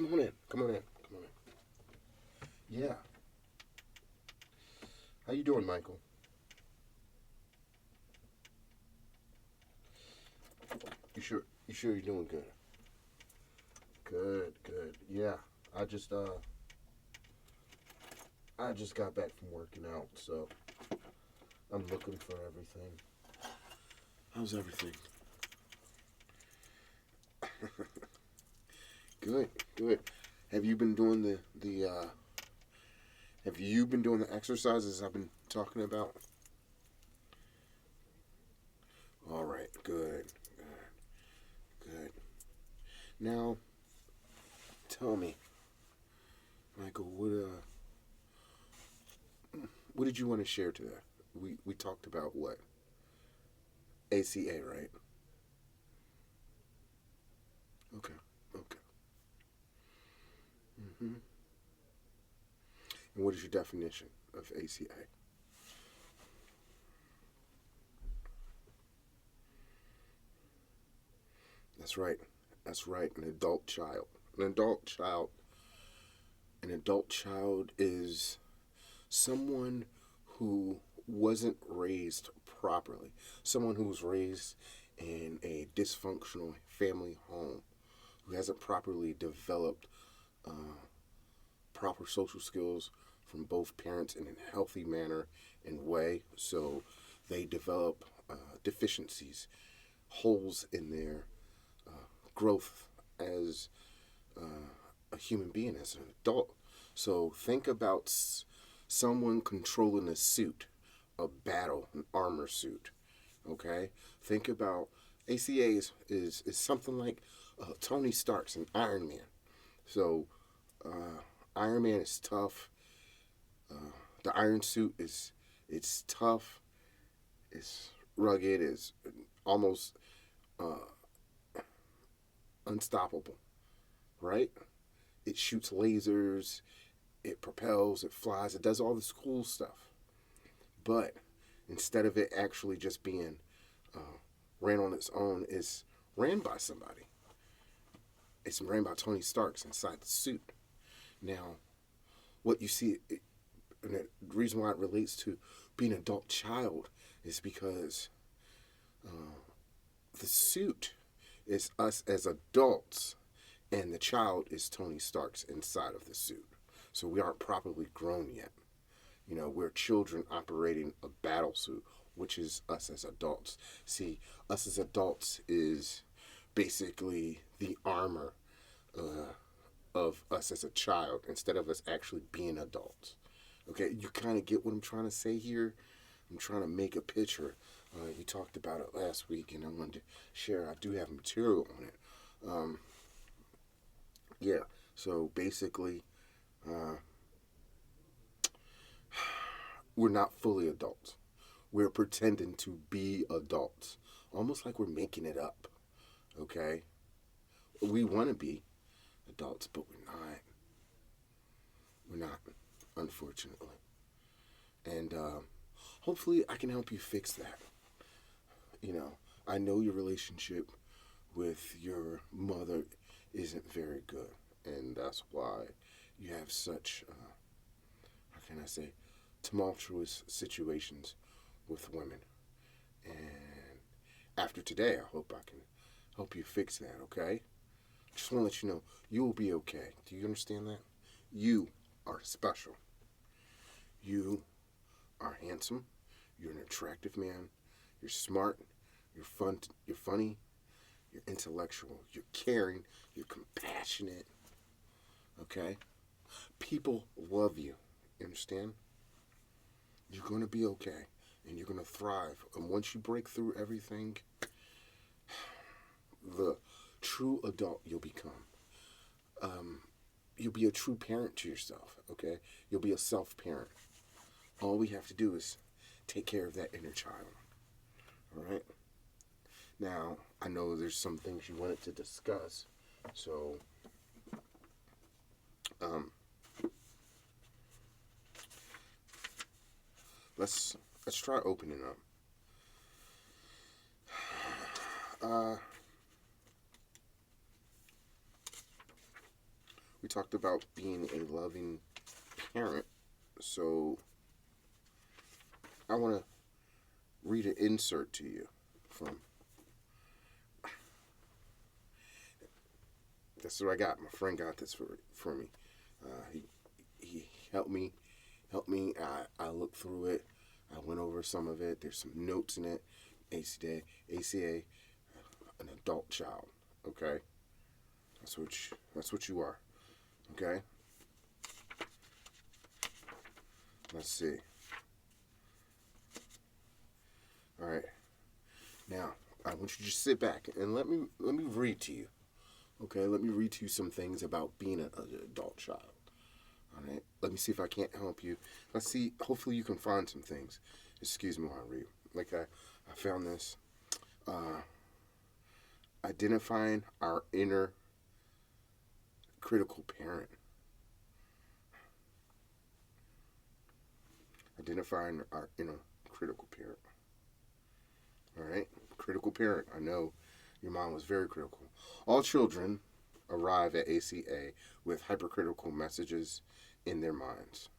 come on in. Come on in. Come on in. Yeah. How you doing, Michael? You sure? You sure you're doing good? Good, good. Yeah. I just uh I just got back from working out, so I'm looking for everything. How's everything? Good, good. Have you been doing the have you been doing the exercises I've been talking about? All right, good, good, good. Now, tell me, Michael, what did you want to share today? We talked about what? ACA, right? Okay, okay. Hmm. And what is your definition of ACA? That's right. That's right. An adult child. An adult child. An adult child is someone who wasn't raised properly. Someone who was raised in a dysfunctional family home, who hasn't properly developed uh, proper social skills from both parents in a healthy manner and way. So they develop deficiencies, holes in their growth as a human being, as an adult. So think about someone controlling a suit, a battle, an armor suit. Okay? Think about ACA is something like Tony Stark's an Iron Man. So Iron Man is tough. The Iron Suit it's tough. It's rugged. It's almost uh, unstoppable, right? It shoots lasers. It propels. It flies. It does all this cool stuff. But instead of it actually just being uh, ran on its own, it's ran by somebody. It's ran by Tony Stark's inside the suit. Now, what you see, and the reason why it relates to being an adult child is because uh, the suit is us as adults, and the child is Tony Stark's inside of the suit. So we aren't properly grown yet. You know, we're children operating a battle suit, which is us as adults. See, us as adults is basically the armor uh, of us as a child instead of us actually being adults. Okay, you kind of get what I'm trying to say here. I'm trying to make a picture. You talked about it last week, and I wanted to share. I do have material on it. Um, yeah, so basically, uh, we're not fully adults. We're pretending to be adults, almost like we're making it up. Okay, we want to be adults, but we're not. We're not, unfortunately. And hopefully, I can help you fix that. You know, I know your relationship with your mother isn't very good, and that's why you have such, how can I say, tumultuous situations with women. And after today, I hope I can help you fix that, okay? Just want to let you know, you will be okay. Do you understand that? You are special. You are handsome. You're an attractive man. You're smart. You're fun. You're funny. You're intellectual. You're caring. You're compassionate. Okay? People love you. You understand? You're going to be okay. And you're going to thrive. And once you break through everything, the true adult you'll become. You'll be a true parent to yourself. Okay? You'll be a self parent. All we have to do is take care of that inner child. All right? Now, I know there's some things you wanted to discuss. So, um, let's try opening up. Uh, We talked about being a loving parent. So I want to read an insert to you from. That's what I got. My friend got this for me. He helped me. I looked through it. I went over some of it. There's some notes in it. ACA, an adult child. Okay, that's what you are. Okay. Let's see. All right. Now I want you to just sit back and let me read to you. Okay, let me read to you some things about being an adult child. All right, let me see if I can't help you. Let's see. Hopefully, you can find some things. Excuse me while I read. Like I found this. Uh, Identifying our inner critical parent. Identifying our inner critical parent. All right, critical parent. I know your mom was very critical. All children arrive at ACA with hypercritical messages in their minds.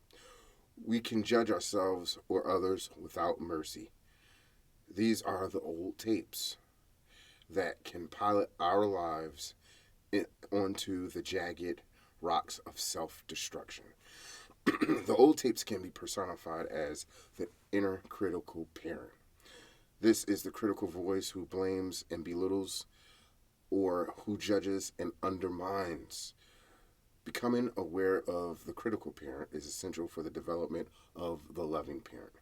We can judge ourselves or others without mercy. These are the old tapes that can pilot our lives onto the jagged rocks of self-destruction. The old tapes can be personified as the inner critical parent. This is the critical voice who blames and belittles or who judges and undermines. Becoming aware of the critical parent is essential for the development of the loving parent.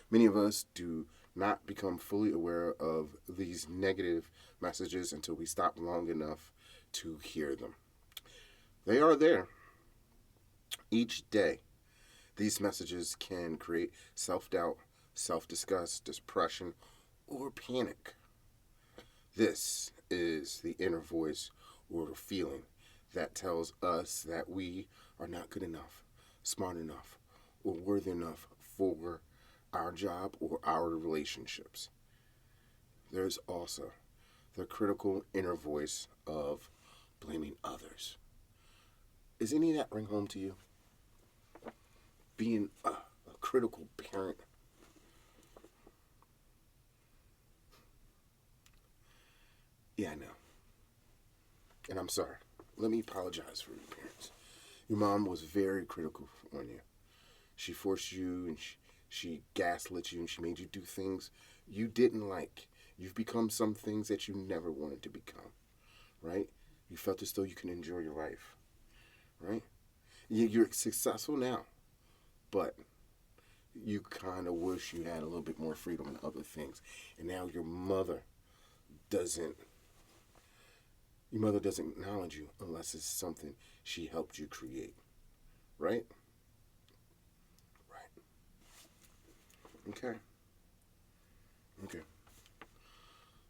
Many of us do not become fully aware of these negative messages until we stop long enough to hear them. They are there. Each day, these messages can create self-doubt, self-disgust, depression, or panic. This is the inner voice or feeling that tells us that we are not good enough, smart enough, or worthy enough for our job or our relationships. There's also the critical inner voice of blaming others. Is any of that ring home to you? Being a critical parent. Yeah, I know. And I'm sorry. Let me apologize for your parents. Your mom was very critical on you. She forced you and she gaslit you and she made you do things you didn't like. You've become some things that you never wanted to become, right? You felt as though you can enjoy your life, right? You're successful now, but you kind of wish you had a little bit more freedom in other things. And now your mother doesn't acknowledge you unless it's something she helped you create, right? Right. Okay.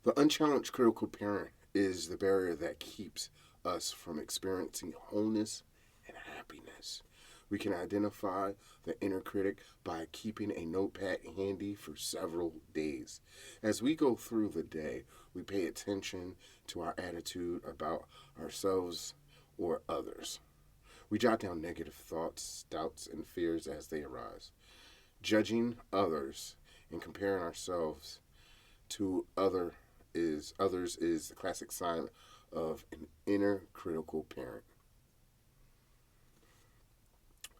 The unchallenged critical parent is the barrier that keeps us from experiencing wholeness and happiness. We can identify the inner critic by keeping a notepad handy for several days. As we go through the day, we pay attention to our attitude about ourselves or others. We jot down negative thoughts, doubts, and fears as they arise. Judging others and comparing ourselves to others is the classic sign of an inner critical parent.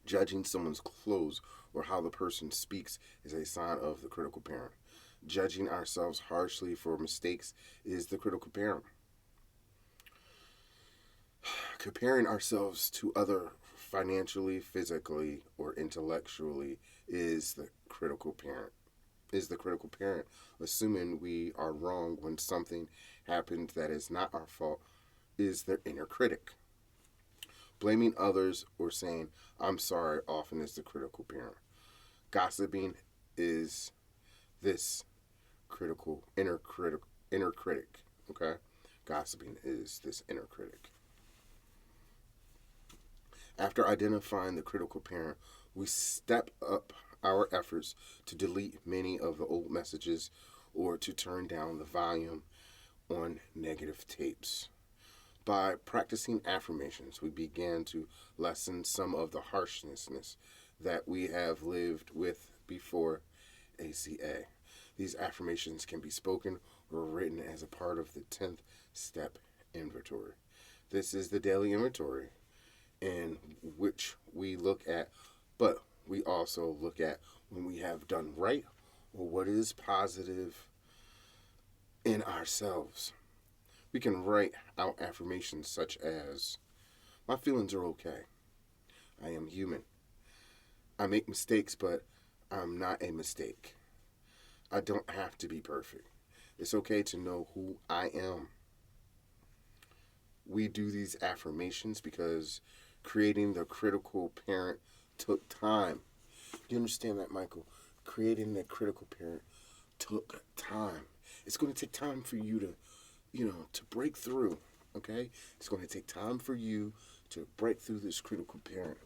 Judging someone's clothes or how the person speaks is a sign of the critical parent. Judging ourselves harshly for mistakes is the critical parent. Comparing ourselves to other financially, physically, or intellectually is the critical parent. Assuming we are wrong when something happens that is not our fault is their inner critic. Blaming others or saying, I'm sorry, often is the critical parent. Gossiping is this inner critic. Okay? Gossiping is this inner critic. After identifying the critical parent, we step up our efforts to delete many of the old messages or to turn down the volume on negative tapes. By practicing affirmations, we began to lessen some of the harshness that we have lived with before ACA. These affirmations can be spoken or written as a part of the 10th step inventory. This is the daily inventory in which we look at, but we also look at when we have done right or what is positive in ourselves. We can write out affirmations such as, my feelings are okay. I am human. I make mistakes, but I'm not a mistake. I don't have to be perfect. It's okay to know who I am. We do these affirmations because creating the critical parent took time. You understand that, Michael? Creating the critical parent took time. It's going to take time for you to break through, okay? It's going to take time for you to break through this critical parent,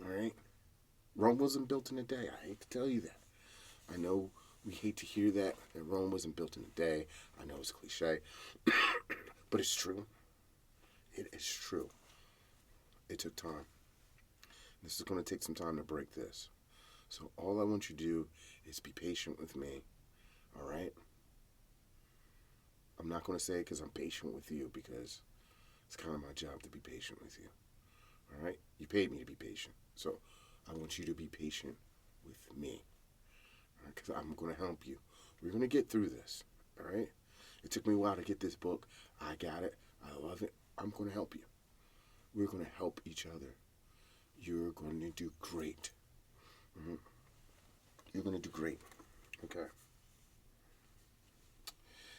all right? Rome wasn't built in a day. I hate to tell you that. I know we hate to hear that Rome wasn't built in a day. I know it's cliche, but it's true. It is true. It took time. This is going to take some time to break this. So all I want you to do is be patient with me, all right? I'm not going to say it because I'm patient with you, because it's kind of my job to be patient with you, all right? You paid me to be patient, so I want you to be patient with me, all right? Because I'm going to help you. We're going to get through this, all right? It took me a while to get this book. I got it. I love it. I'm going to help you. We're going to help each other. You're going to do great. Mm-hmm. You're going to do great, okay?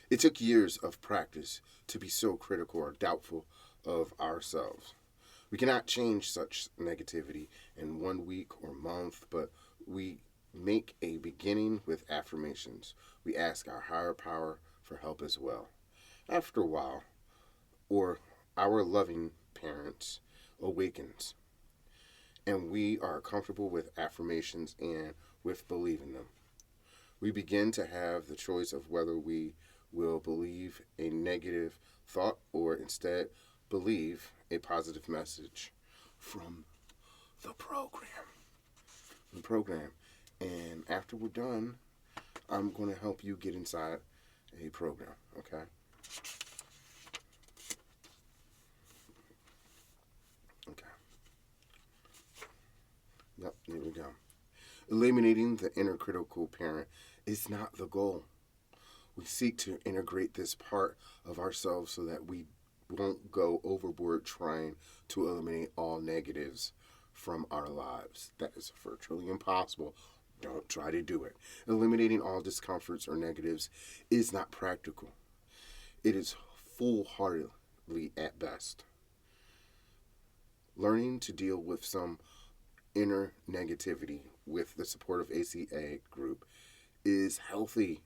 It took years of practice to be so critical or doubtful of ourselves. We cannot change such negativity in 1 week or month, but we make a beginning with affirmations. We ask our higher power for help as well. After a while, or our loving parents awakens, and we are comfortable with affirmations and with believing them. We begin to have the choice of whether we will believe a negative thought or instead believe a positive message from the program. The program. And after we're done, I'm going to help you get inside a program, okay? Okay. Yep, here we go. Eliminating the inner critical parent is not the goal. We seek to integrate this part of ourselves so that we won't go overboard trying to eliminate all negatives from our lives. That is virtually impossible. Don't try to do it. Eliminating all discomforts or negatives is not practical. It is foolhardily at best. Learning to deal with some inner negativity with the support of ACA group is healthy.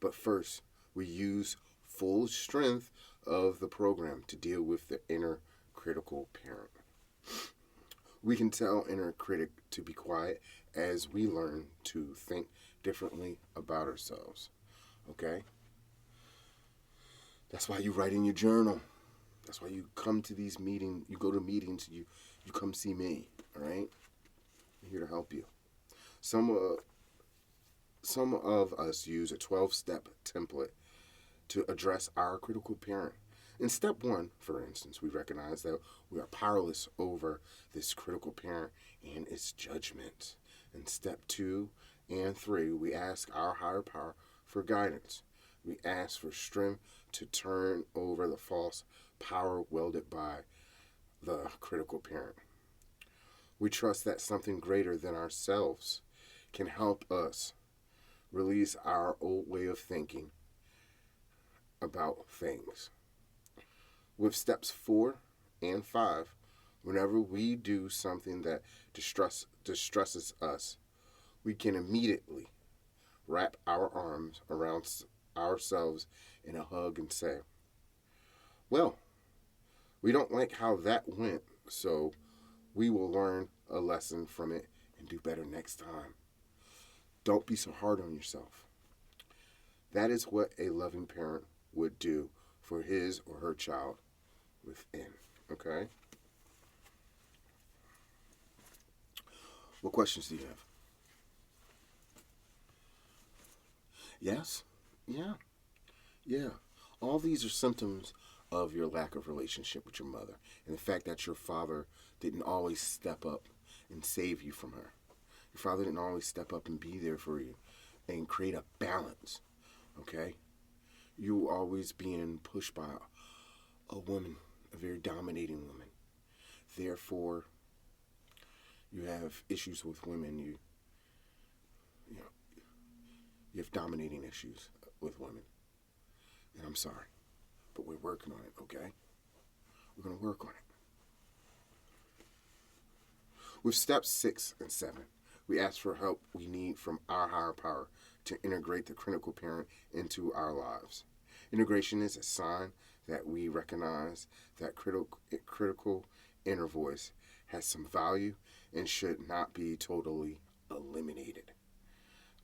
But first, we use full strength of the program to deal with the inner critical parent. We can tell inner critic to be quiet as we learn to think differently about ourselves. Okay? That's why you write in your journal. That's why you come to these meetings. You go to meetings. You come see me. All right? I'm here to help you. Some of us use a 12-step template to address our critical parent. In step 1, for instance, we recognize that we are powerless over this critical parent and its judgment. In step 2 and 3, we ask our higher power for guidance. We ask for strength to turn over the false power wielded by the critical parent. We trust that something greater than ourselves can help us release our old way of thinking about things. With steps 4 and 5, whenever we do something that distresses us, we can immediately wrap our arms around ourselves in a hug and say, well, we don't like how that went, so we will learn a lesson from it and do better next time. Don't be so hard on yourself. That is what a loving parent would do for his or her child within. Okay? What questions do you have? Yes? Yeah. Yeah. All these are symptoms of your lack of relationship with your mother and the fact that your father didn't always step up and save you from her. Your father didn't always step up and be there for you and create a balance. Okay? You were always being pushed by a woman, a very dominating woman. Therefore, you have issues with women. You know, you have dominating issues with women. And I'm sorry, but we're working on it, okay? We're going to work on it. With steps 6 and 7, we ask for help we need from our higher power to integrate the critical parent into our lives. Integration is a sign that we recognize that critical inner voice has some value and should not be totally eliminated.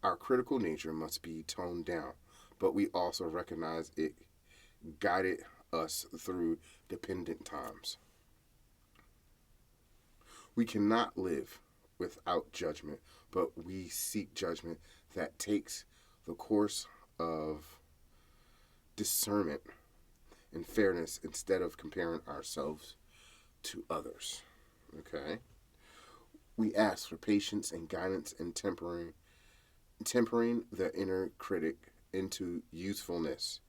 Our critical nature must be toned down, but we also recognize it guided us through dependent times. We cannot live without judgment, but we seek judgment that takes the course of discernment and fairness instead of comparing ourselves to others. Okay? We ask for patience and guidance in tempering the inner critic into usefulness,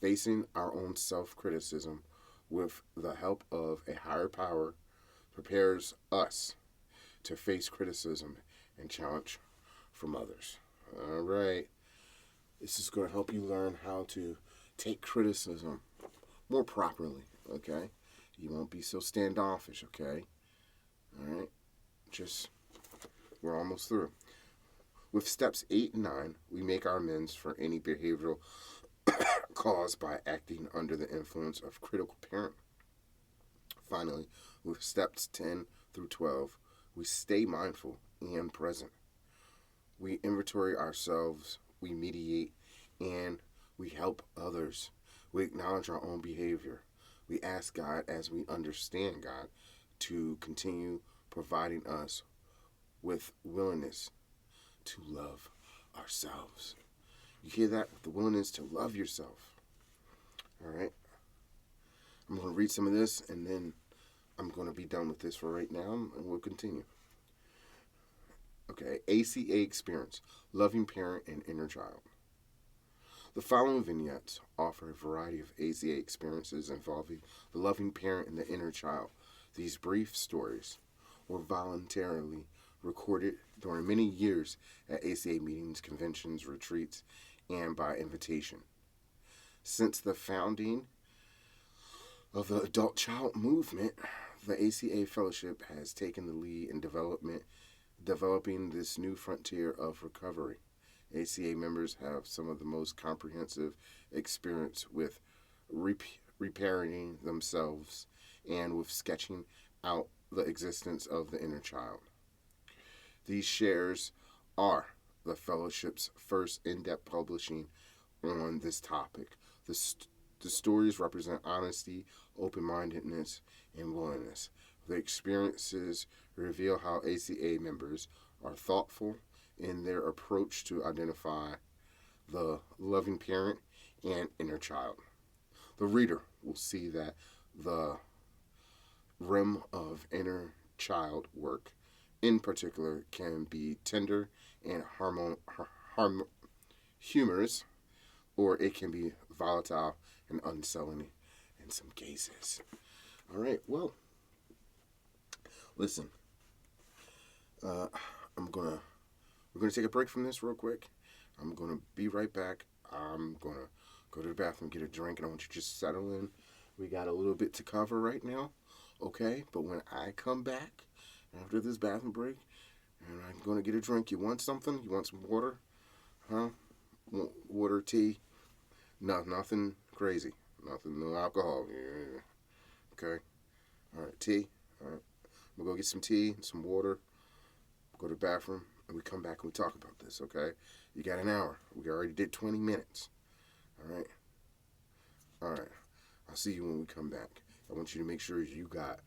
facing our own self-criticism with the help of a higher power prepares us to face criticism and challenge from others. All right. This is going to help you learn how to take criticism more properly, okay? You won't be so standoffish, okay? All right? We're almost through. With steps 8 and 9, we make our amends for any behavioral caused by acting under the influence of critical parent. Finally, with steps 10 through 12, we stay mindful and present. We inventory ourselves, we mediate, and we help others. We acknowledge our own behavior. We ask God, as we understand God, to continue providing us with willingness to love ourselves. You hear that? The willingness to love yourself. All right? I'm going to read some of this, and then I'm going to be done with this for right now, and we'll continue. Okay, ACA experience, loving parent and inner child. The following vignettes offer a variety of ACA experiences involving the loving parent and the inner child. These brief stories were voluntarily recorded during many years at ACA meetings, conventions, retreats, and by invitation. Since the founding of the adult child movement, the ACA Fellowship has taken the lead in developing this new frontier of recovery. ACA members have some of the most comprehensive experience with repairing themselves and with sketching out the existence of the inner child. These shares are the Fellowship's first in-depth publishing on this topic. The stories represent honesty, open-mindedness, and willingness. The experiences reveal how ACA members are thoughtful in their approach to identify the loving parent and inner child. The reader will see that the realm of inner child work, in particular, can be tender and humorous, or it can be volatile and unsettling in some cases. All right, well, listen, we're gonna take a break from this real quick. I'm gonna be right back. I'm gonna go to the bathroom, get a drink, and I want you to just settle in. We got a little bit to cover right now, okay? But when I come back after this bathroom break, and I'm gonna get a drink, you want something? You want some water? Huh? Water, tea? No, nothing crazy. Nothing, no alcohol. Yeah. Okay? All right, tea? All right. We'll go get some tea, some water, go to the bathroom, and we come back and we talk about this, okay? You got an hour. We already did 20 minutes. All right? All right. I'll see you when we come back. I want you to make sure you got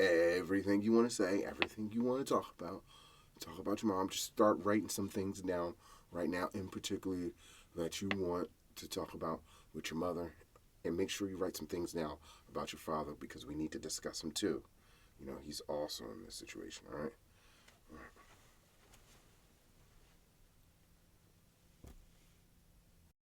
everything you want to say, everything you want to talk about. Talk about your mom. Just start writing some things down right now, in particular that you want to talk about with your mother. And make sure you write some things now about your father, because we need to discuss him too. You know, he's also in this situation, all right? All right.